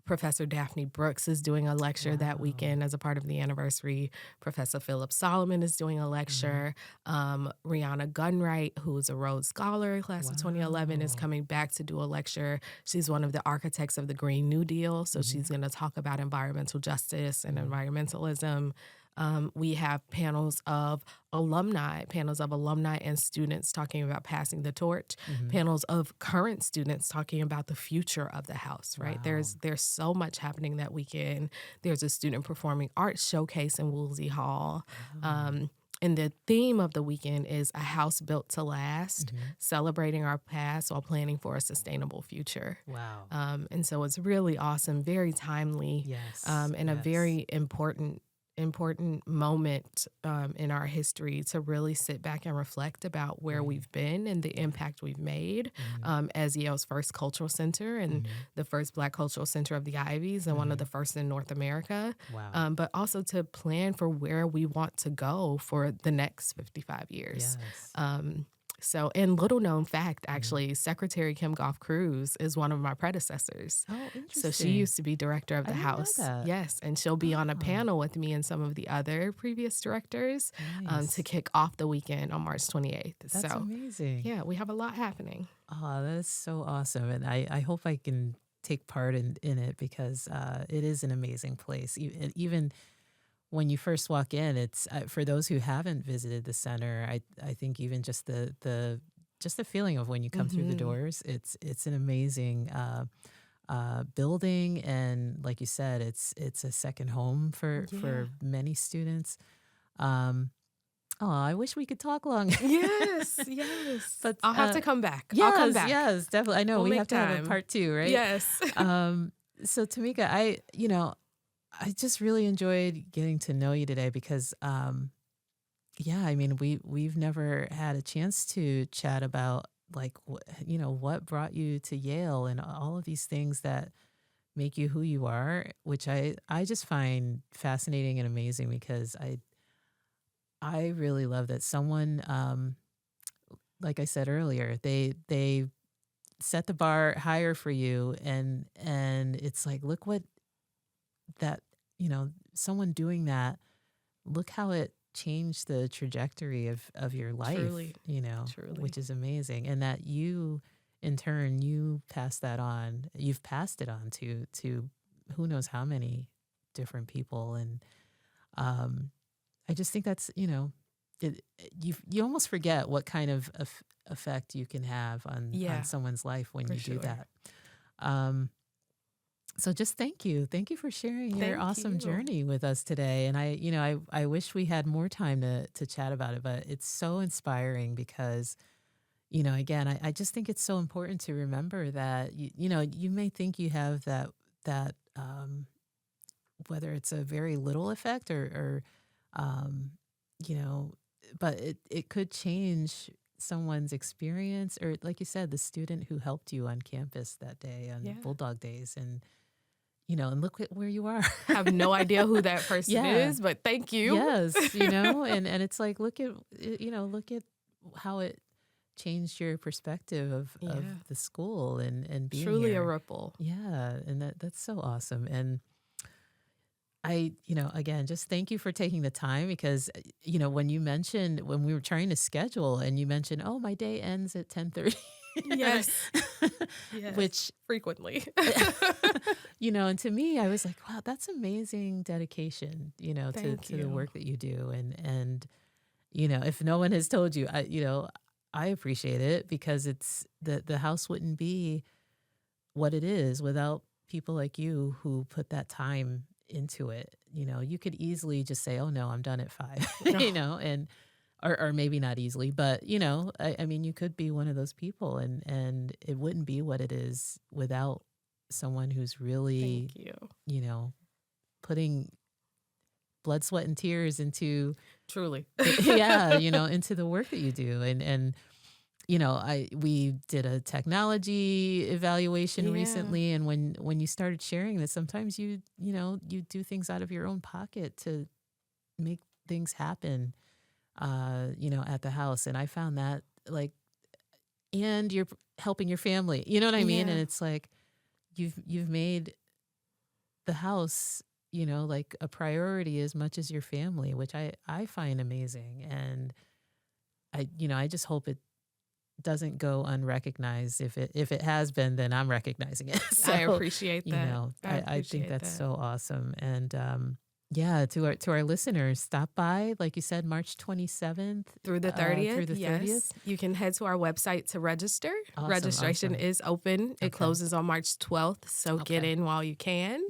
Professor Daphne Brooks is doing a lecture that weekend as a part of the anniversary. Professor Philip Solomon is doing a lecture. Rihanna Gunright, who's a Rhodes Scholar, class of 2011, is coming back to do a lecture. She's one of the architects of the Green New Deal, so she's going to talk about environmental justice and environmentalism. We have panels of alumni and students talking about passing the torch, panels of current students talking about the future of the house, right? Wow. There's so much happening that weekend. There's a student performing arts showcase in Woolsey Hall. And the theme of the weekend is a house built to last, celebrating our past while planning for a sustainable future. Wow. And so it's really awesome, very timely, and a very important moment in our history to really sit back and reflect about where we've been and the impact we've made as Yale's first cultural center and the first Black cultural center of the Ivies and one of the first in North America. Wow. But also to plan for where we want to go for the next 55 years. So, and little known fact, actually, Secretary Kim Goff Cruz is one of my predecessors. Oh, interesting. So she used to be director of the didn't know house. that. Yes, and she'll be on a panel with me and some of the other previous directors to kick off the weekend on March 28th. That's amazing. Yeah, we have a lot happening. Oh, that's so awesome. And I hope I can take part in it because it is an amazing place. Even when you first walk in, it's for those who haven't visited the center. I think even just the feeling of when you come through the doors, it's an amazing building, and like you said, it's a second home for many students. Oh, I wish we could talk longer. Yes, yes. But I'll have to come back. I'll come yes, back. yes, definitely. I know We'll we make have to have a time. part 2, right? Yes. So Timeica, I just really enjoyed getting to know you today because, yeah, I mean, we've never had a chance to chat about like, what brought you to Yale and all of these things that make you who you are, which I just find fascinating and amazing because I really love that someone, like I said earlier, they set the bar higher for you, and it's like, look what that, someone doing that, look how it changed the trajectory of your life, Truly, truly. which is amazing. And that you, in turn, you pass that on. You've passed it on to who knows how many different people. And I just think that's, you almost forget what kind of effect you can have on someone's life when you do that. So just thank you. Thank you for sharing your awesome journey with us today. And I wish we had more time to chat about it, but it's so inspiring because, again, I just think it's so important to remember that, you may think you have that, whether it's a very little effect or but it could change someone's experience, or like you said, the student who helped you on campus that day on Bulldog Days. And look at where you are. I have no idea who that person is, but thank you. Yes, and it's like, look at how it changed your perspective of the school and being truly here. a ripple. Yeah, and that's so awesome. And I, again, just thank you for taking the time because, when we were trying to schedule and you mentioned, oh, my day ends at 10:30. Yes. Which frequently, and to me, I was like, wow, that's amazing dedication, to the work that you do. And, if no one has told you, I appreciate it because it's the house wouldn't be what it is without people like you who put that time into it. You could easily just say, oh no, I'm done at 5, and or maybe not easily, but I mean, you could be one of those people and it wouldn't be what it is without someone who's really, putting blood, sweat, and tears into truly, into the work that you do. And we did a technology evaluation recently, and when you started sharing this, sometimes you do things out of your own pocket to make things happen, at the house. And I found that and you're helping your family, you know what I mean? And it's like, you've made the house, like a priority as much as your family, which I find amazing. And I just hope it doesn't go unrecognized. If it has been, then I'm recognizing it. So, I appreciate that. I think that's so awesome. And to our listeners, stop by, like you said, March 27th through the 30th. Through the 30th. Yes. You can head to our website to register. Awesome, Registration is open. It closes on March 12th, so get in while you can.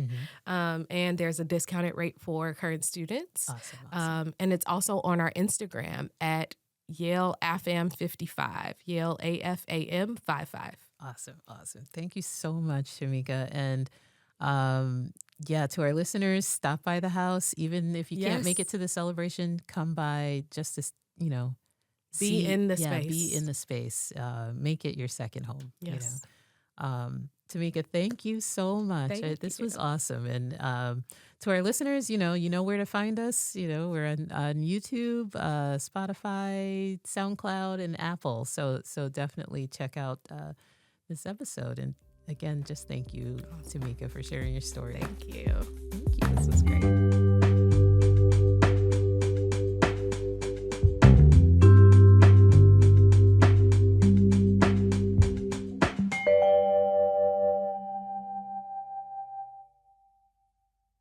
Mm-hmm. And there's a discounted rate for current students. Awesome. And it's also on our Instagram at Yale AfAm 55, Yale AfAM 55. Awesome. Thank you so much, Timeica. And to our listeners, stop by the house. Even if you can't make it to the celebration, come by just to, be in the space. Be in the space. Make it your second home. Yes. Tamika, thank you so much. This was awesome. And to our listeners, you know where to find us. We're on YouTube, Spotify, SoundCloud, and Apple. So definitely check out this episode. And again, just thank you, Timeica, for sharing your story. Thank you. This was great.